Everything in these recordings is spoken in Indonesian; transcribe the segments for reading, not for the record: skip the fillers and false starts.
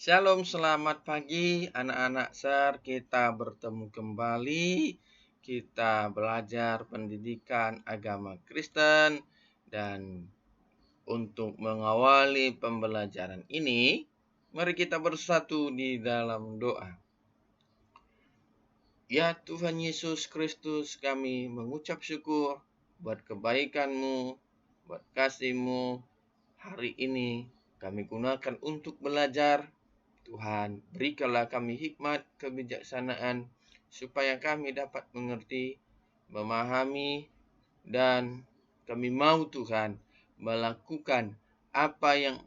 Shalom, selamat pagi anak-anak SER. Kita bertemu kembali. Kita belajar pendidikan agama Kristen. Dan untuk mengawali pembelajaran ini, mari kita bersatu di dalam doa. Ya Tuhan Yesus Kristus, kami mengucap syukur buat kebaikan-Mu, buat kasih-Mu. Hari ini kami gunakan untuk belajar. Tuhan, berikanlah kami hikmat, kebijaksanaan, supaya kami dapat mengerti, memahami, dan kami mau Tuhan melakukan apa yang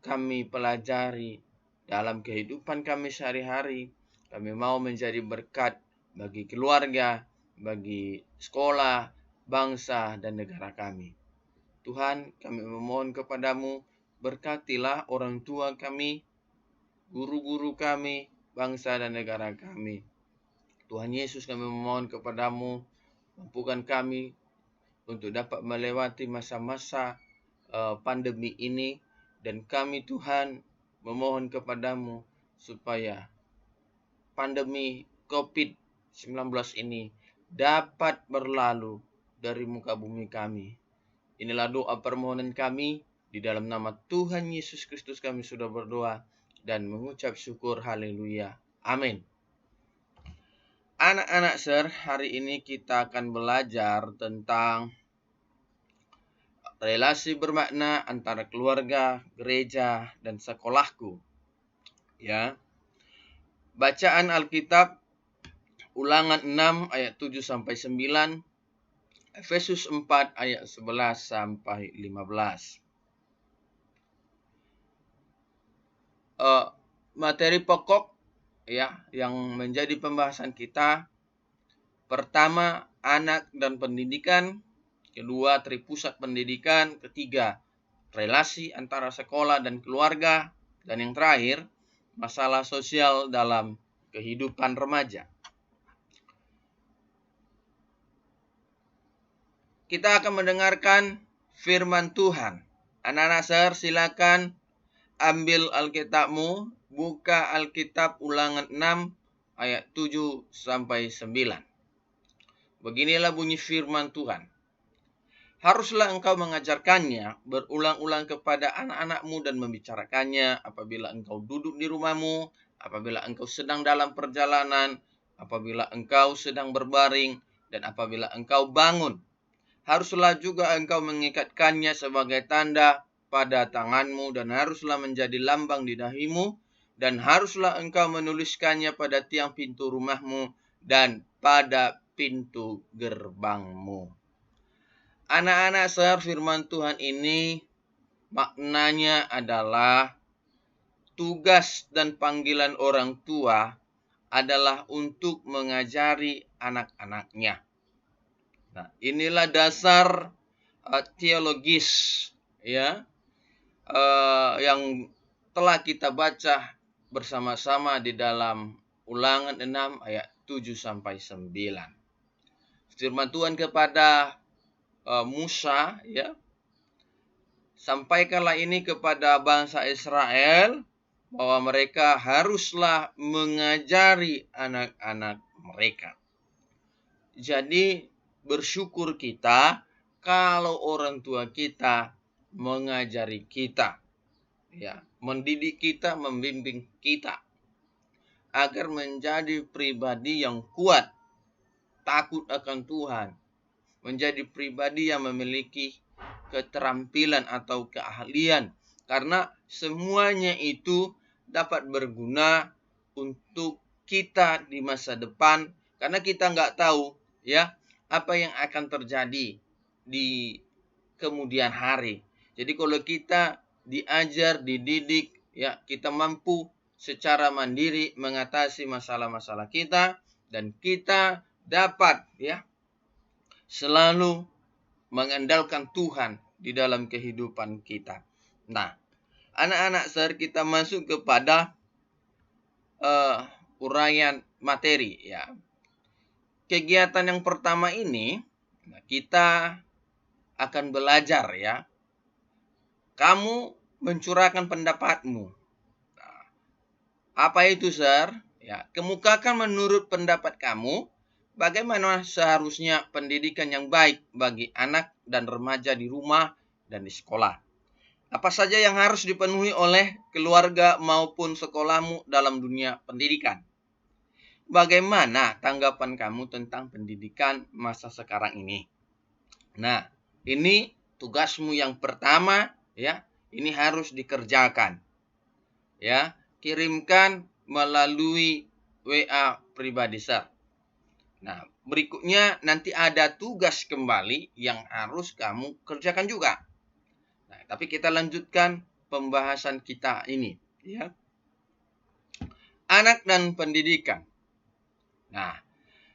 kami pelajari dalam kehidupan kami sehari-hari. Kami mau menjadi berkat bagi keluarga, bagi sekolah, bangsa, dan negara kami. Tuhan, kami memohon kepadamu, berkatilah orang tua kami, guru-guru kami, bangsa dan negara kami. Tuhan Yesus, kami memohon kepadamu, mampukan kami untuk dapat melewati masa-masa pandemi ini. Dan kami Tuhan memohon kepadamu supaya pandemi COVID-19 ini dapat berlalu dari muka bumi kami. Inilah doa permohonan kami. Di dalam nama Tuhan Yesus Kristus kami sudah berdoa dan mengucap syukur. Haleluya. Amin. Anak-anak SER, hari ini kita akan belajar tentang relasi bermakna antara keluarga, gereja, dan sekolahku. Ya. Bacaan Alkitab Ulangan 6 ayat 7 sampai 9, Efesus 4 ayat 11 sampai 15. Materi pokok ya yang menjadi pembahasan kita. Pertama, anak dan pendidikan. Kedua, tripusat pendidikan. Ketiga, relasi antara sekolah dan keluarga. Dan yang terakhir, masalah sosial dalam kehidupan remaja. Kita akan mendengarkan firman Tuhan. Anak-anak SER, silakan ambil Alkitabmu, buka Alkitab Ulangan 6 ayat 7 sampai 9. Beginilah bunyi firman Tuhan. Haruslah engkau mengajarkannya berulang-ulang kepada anak-anakmu dan membicarakannya apabila engkau duduk di rumahmu, apabila engkau sedang dalam perjalanan, apabila engkau sedang berbaring, dan apabila engkau bangun. Haruslah juga engkau mengikatkannya sebagai tanda pada tanganmu dan haruslah menjadi lambang di dahimu, dan haruslah engkau menuliskannya pada tiang pintu rumahmu dan pada pintu gerbangmu. Anak-anak SER, firman Tuhan ini maknanya adalah tugas dan panggilan orang tua adalah untuk mengajari anak-anaknya. Nah, inilah dasar teologis ya yang telah kita baca bersama-sama di dalam Ulangan 6 ayat 7 sampai 9. Firman Tuhan kepada Musa ya, sampaikanlah ini kepada bangsa Israel bahwa mereka haruslah mengajari anak-anak mereka. Jadi bersyukur kita kalau orang tua kita mengajari kita, ya, mendidik kita, membimbing kita agar menjadi pribadi yang kuat, takut akan Tuhan, menjadi pribadi yang memiliki keterampilan atau keahlian, karena semuanya itu dapat berguna untuk kita di masa depan, karena kita nggak tahu ya apa yang akan terjadi di kemudian hari. Jadi kalau kita diajar, dididik, ya kita mampu secara mandiri mengatasi masalah-masalah kita, dan kita dapat ya selalu mengandalkan Tuhan di dalam kehidupan kita. Nah, anak-anak SER, kita masuk kepada uraian materi ya. Kegiatan yang pertama ini kita akan belajar ya. Kamu mencurahkan pendapatmu. Nah, Apa itu, Sir? Ya, kemukakan menurut pendapat kamu, bagaimana seharusnya pendidikan yang baik bagi anak dan remaja di rumah dan di sekolah. Apa saja yang harus dipenuhi oleh keluarga maupun sekolahmu dalam dunia pendidikan? Bagaimana tanggapan kamu tentang pendidikan masa sekarang ini? Nah, ini tugasmu yang pertama, ya. Ini harus dikerjakan. Ya, kirimkan melalui WA pribadi, Sir. Nah, berikutnya nanti ada tugas kembali yang harus kamu kerjakan juga. Nah, tapi kita lanjutkan pembahasan kita ini, ya. Anak dan pendidikan. Nah,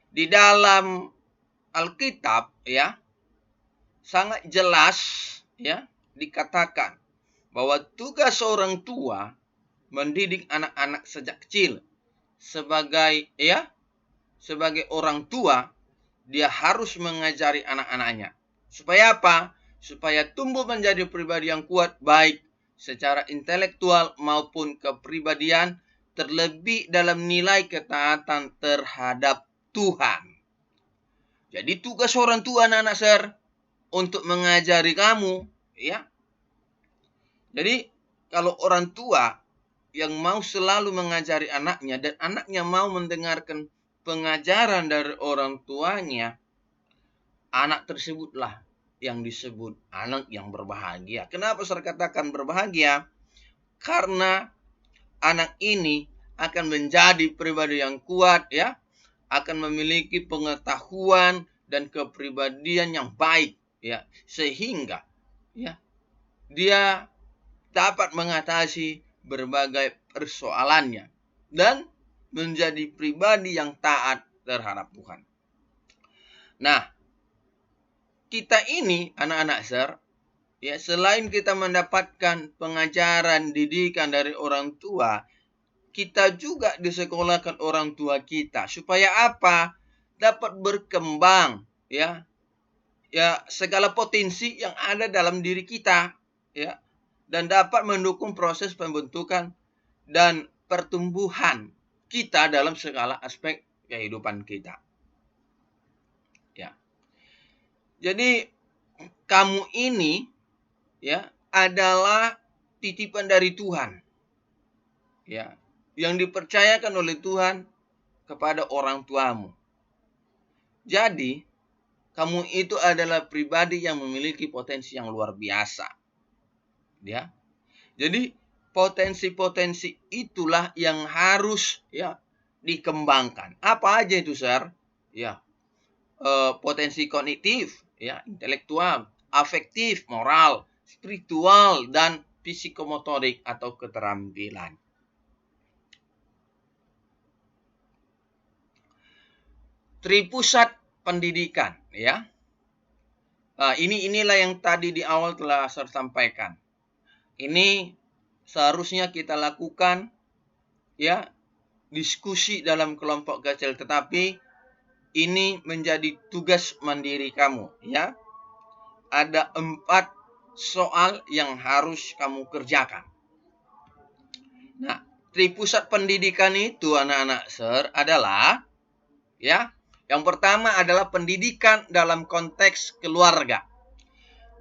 di dalam Alkitab, ya, sangat jelas, ya, dikatakan bahwa tugas orang tua mendidik anak-anak sejak kecil. Sebagai orang tua, dia harus mengajari anak-anaknya. Supaya apa? Supaya tumbuh menjadi pribadi yang kuat, baik secara intelektual maupun kepribadian, terlebih dalam nilai ketaatan terhadap Tuhan. Jadi tugas orang tua, anak-anak, Sir, untuk mengajari kamu, ya. Jadi kalau orang tua yang mau selalu mengajari anaknya dan anaknya mau mendengarkan pengajaran dari orang tuanya, anak tersebutlah yang disebut anak yang berbahagia. Kenapa saya katakan berbahagia? Karena anak ini akan menjadi pribadi yang kuat, ya, akan memiliki pengetahuan dan kepribadian yang baik, ya, sehingga, ya, dia dapat mengatasi berbagai persoalannya dan menjadi pribadi yang taat terhadap Tuhan. Nah, kita ini anak-anak, Sir, ya, selain kita mendapatkan pengajaran didikan dari orang tua, kita juga disekolahkan orang tua kita supaya apa? Dapat berkembang, ya. Ya, segala potensi yang ada dalam diri kita, ya, dan dapat mendukung proses pembentukan dan pertumbuhan kita dalam segala aspek kehidupan kita. Ya. Jadi kamu ini, ya, adalah titipan dari Tuhan, ya, yang dipercayakan oleh Tuhan kepada orang tuamu. Jadi kamu itu adalah pribadi yang memiliki potensi yang luar biasa, ya. Jadi potensi-potensi itulah yang harus, ya, dikembangkan. Apa aja itu, Sir? Ya, potensi kognitif, ya, intelektual, afektif, moral, spiritual, dan psikomotorik atau keterampilan. Tripusat pendidikan, ya. Inilah yang tadi di awal telah saya sampaikan. Ini seharusnya kita lakukan, ya, diskusi dalam kelompok kecil, tetapi ini menjadi tugas mandiri kamu, ya. Ada 4 soal yang harus kamu kerjakan. Nah, tripusat pendidikan itu, anak-anak, Sir, adalah, ya, yang pertama adalah pendidikan dalam konteks keluarga.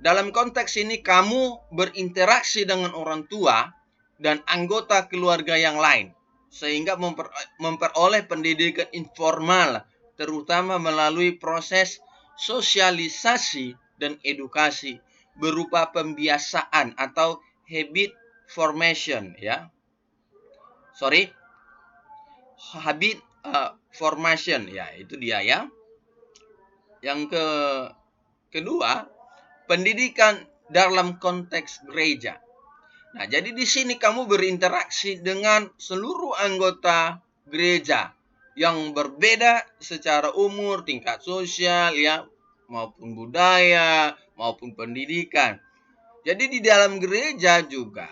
Dalam konteks ini kamu berinteraksi dengan orang tua dan anggota keluarga yang lain, sehingga memperoleh pendidikan informal, terutama melalui proses sosialisasi dan edukasi berupa pembiasaan atau habit formation, ya. Habit formation, ya, itu dia, ya. Yang kedua, pendidikan dalam konteks gereja. Nah, jadi di sini kamu berinteraksi dengan seluruh anggota gereja yang berbeda secara umur, tingkat sosial, ya, maupun budaya, maupun pendidikan. Jadi di dalam gereja juga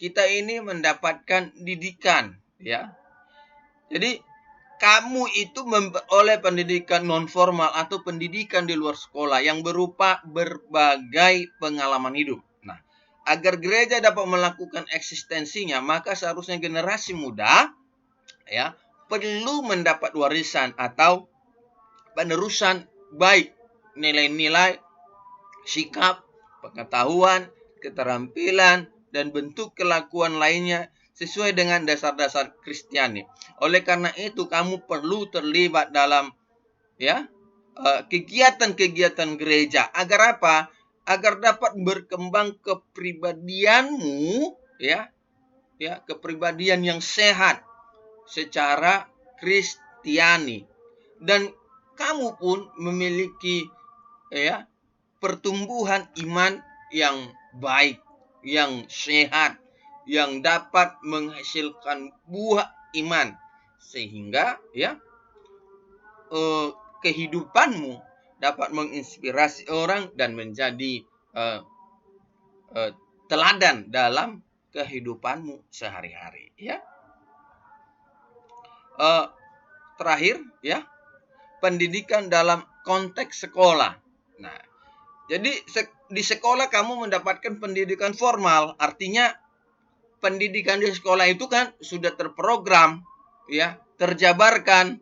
kita ini mendapatkan didikan, ya. Jadi kamu itu memperoleh pendidikan non formal atau pendidikan di luar sekolah yang berupa berbagai pengalaman hidup. Nah, agar gereja dapat melakukan eksistensinya, maka seharusnya generasi muda ya perlu mendapat warisan atau penerusan baik nilai-nilai, sikap, pengetahuan, keterampilan, dan bentuk kelakuan lainnya sesuai dengan dasar-dasar Kristiani. Oleh karena itu, kamu perlu terlibat dalam ya kegiatan-kegiatan gereja. Agar apa? Agar dapat berkembang kepribadianmu, kepribadian yang sehat secara Kristiani. Dan kamu pun memiliki pertumbuhan iman yang baik, yang sehat, yang dapat menghasilkan buah iman, sehingga kehidupanmu dapat menginspirasi orang dan menjadi teladan dalam kehidupanmu sehari-hari. Terakhir, pendidikan dalam konteks sekolah. Nah, jadi di sekolah kamu mendapatkan pendidikan formal, artinya pendidikan di sekolah itu kan sudah terprogram, terjabarkan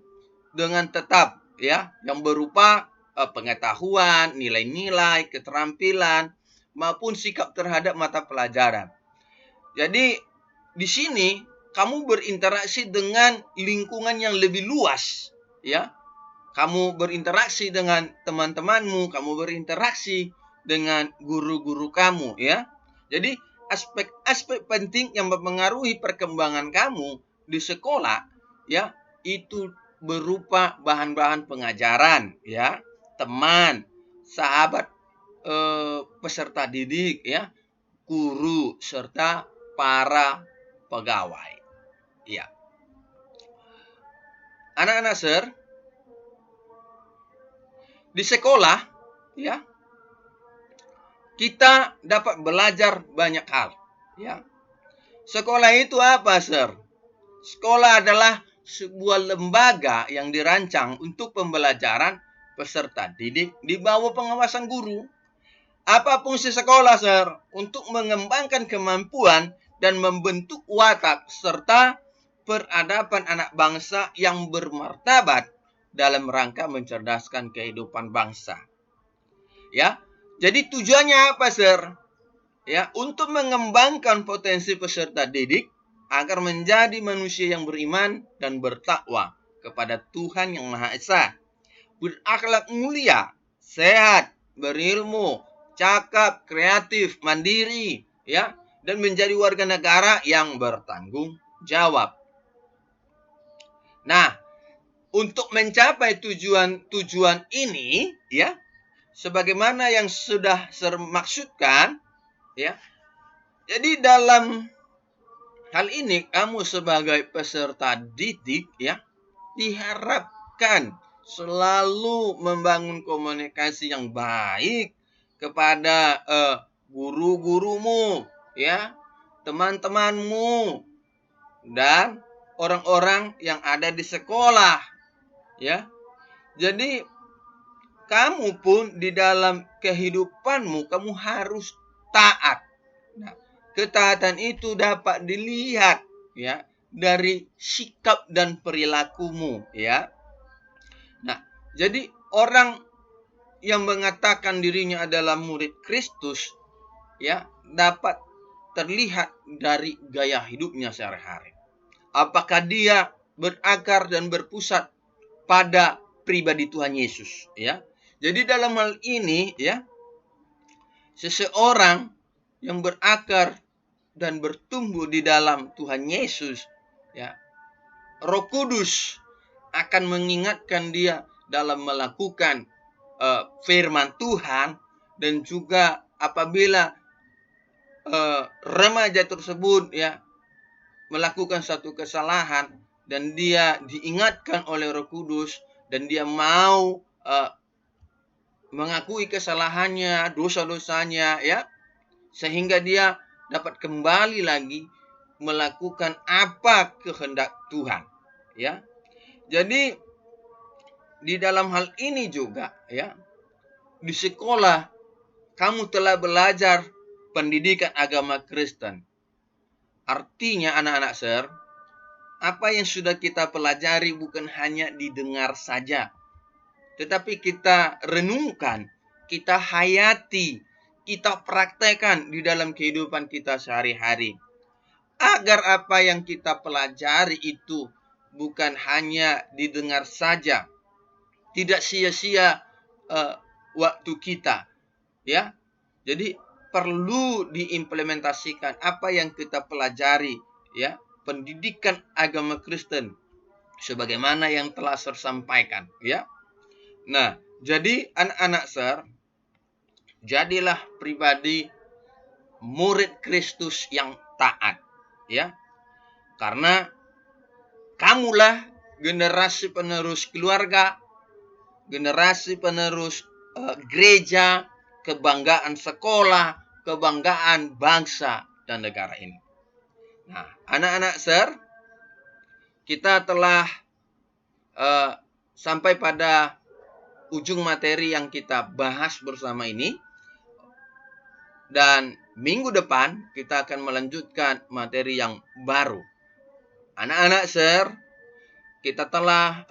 dengan tetap, yang berupa pengetahuan, nilai-nilai, keterampilan, maupun sikap terhadap mata pelajaran. Jadi di sini kamu berinteraksi dengan lingkungan yang lebih luas, Kamu berinteraksi dengan teman-temanmu, kamu berinteraksi dengan guru-guru kamu, Jadi aspek-aspek penting yang mempengaruhi perkembangan kamu di sekolah, itu berupa bahan-bahan pengajaran, teman, sahabat, peserta didik, guru, serta para pegawai. Anak-anak Sir, di sekolah, kita dapat belajar banyak hal, Sekolah itu apa, Sir? Sekolah adalah sebuah lembaga yang dirancang untuk pembelajaran peserta didik di bawah pengawasan guru. Apa fungsi sekolah, Sir? Untuk mengembangkan kemampuan dan membentuk watak serta peradaban anak bangsa yang bermartabat dalam rangka mencerdaskan kehidupan bangsa. Jadi tujuannya apa, Sir? Untuk mengembangkan potensi peserta didik agar menjadi manusia yang beriman dan bertakwa kepada Tuhan yang Maha Esa, berakhlak mulia, sehat, berilmu, cakap, kreatif, mandiri, dan menjadi warga negara yang bertanggung jawab. Nah, untuk mencapai tujuan ini, sebagaimana yang sudah saya maksudkan, jadi dalam hal ini kamu sebagai peserta didik, diharapkan selalu membangun komunikasi yang baik kepada guru-gurumu, teman-temanmu, dan orang-orang yang ada di sekolah, Jadi kamu pun di dalam kehidupanmu kamu harus taat. Nah, ketaatan itu dapat dilihat, dari sikap dan perilakumu, Nah, jadi orang yang mengatakan dirinya adalah murid Kristus, dapat terlihat dari gaya hidupnya sehari-hari. Apakah dia berakar dan berpusat pada pribadi Tuhan Yesus, Jadi dalam hal ini, seseorang yang berakar dan bertumbuh di dalam Tuhan Yesus, Roh Kudus akan mengingatkan dia dalam melakukan firman Tuhan, dan juga apabila remaja tersebut melakukan satu kesalahan dan dia diingatkan oleh Roh Kudus dan dia mau mengakui kesalahannya, dosa-dosanya, sehingga dia dapat kembali lagi melakukan apa kehendak Tuhan, Jadi di dalam hal ini juga, di sekolah kamu telah belajar pendidikan agama Kristen. Artinya anak-anak Sir, apa yang sudah kita pelajari bukan hanya didengar saja, tetapi kita renungkan, kita hayati, kita praktekkan di dalam kehidupan kita sehari-hari. Agar apa yang kita pelajari itu bukan hanya didengar saja, tidak sia-sia waktu kita, ya. Jadi perlu diimplementasikan apa yang kita pelajari, ya, pendidikan agama Kristen sebagaimana yang telah Sir sampaikan, ya. Nah, jadi anak-anak Sir, jadilah pribadi murid Kristus yang taat, ya. Karena kamulah generasi penerus keluarga, generasi penerus gereja, kebanggaan sekolah, kebanggaan bangsa dan negara ini. Nah, anak-anak Sir, kita telah sampai pada ujung materi yang kita bahas bersama ini. Dan minggu depan kita akan melanjutkan materi yang baru. Anak-anak Sir, kita telah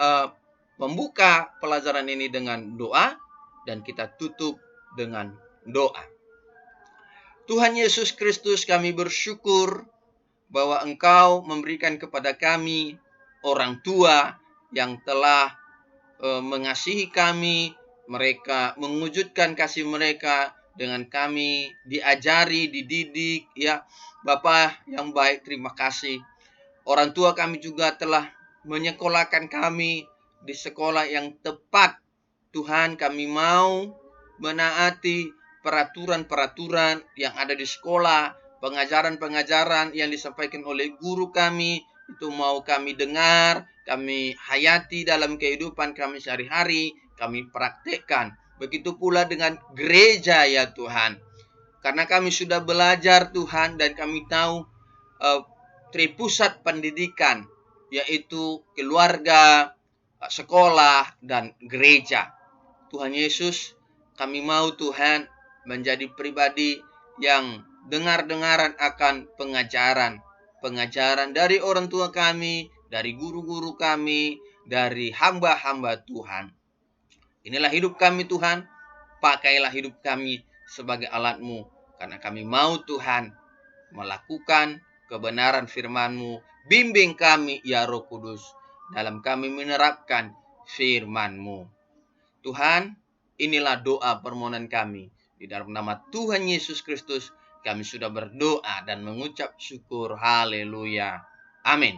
membuka pelajaran ini dengan doa dan kita tutup dengan doa. Tuhan Yesus Kristus, kami bersyukur bahwa Engkau memberikan kepada kami orang tua yang telah mengasihi kami. Mereka mewujudkan kasih mereka dengan kami diajari, dididik, ya. Bapa yang baik, terima kasih. Orang tua kami juga telah menyekolahkan kami di sekolah yang tepat. Tuhan, kami mau menaati peraturan-peraturan yang ada di sekolah, pengajaran-pengajaran yang disampaikan oleh guru kami, itu mau kami dengar, kami hayati dalam kehidupan kami sehari-hari, kami praktekkan. Begitu pula dengan gereja, ya Tuhan. Karena kami sudah belajar Tuhan dan kami tahu tripusat pendidikan, yaitu keluarga, sekolah, dan gereja. Tuhan Yesus, kami mau Tuhan menjadi pribadi yang dengar-dengaran akan pengajaran dari orang tua kami, dari guru-guru kami, dari hamba-hamba Tuhan. Inilah hidup kami Tuhan, pakailah hidup kami sebagai alat-Mu, karena kami mau Tuhan melakukan kebenaran firman-Mu. Bimbing kami ya Roh Kudus dalam kami menerapkan firman-Mu. Tuhan, inilah doa permohonan kami. Di dalam nama Tuhan Yesus Kristus, kami sudah berdoa dan mengucap syukur. Haleluya. Amin.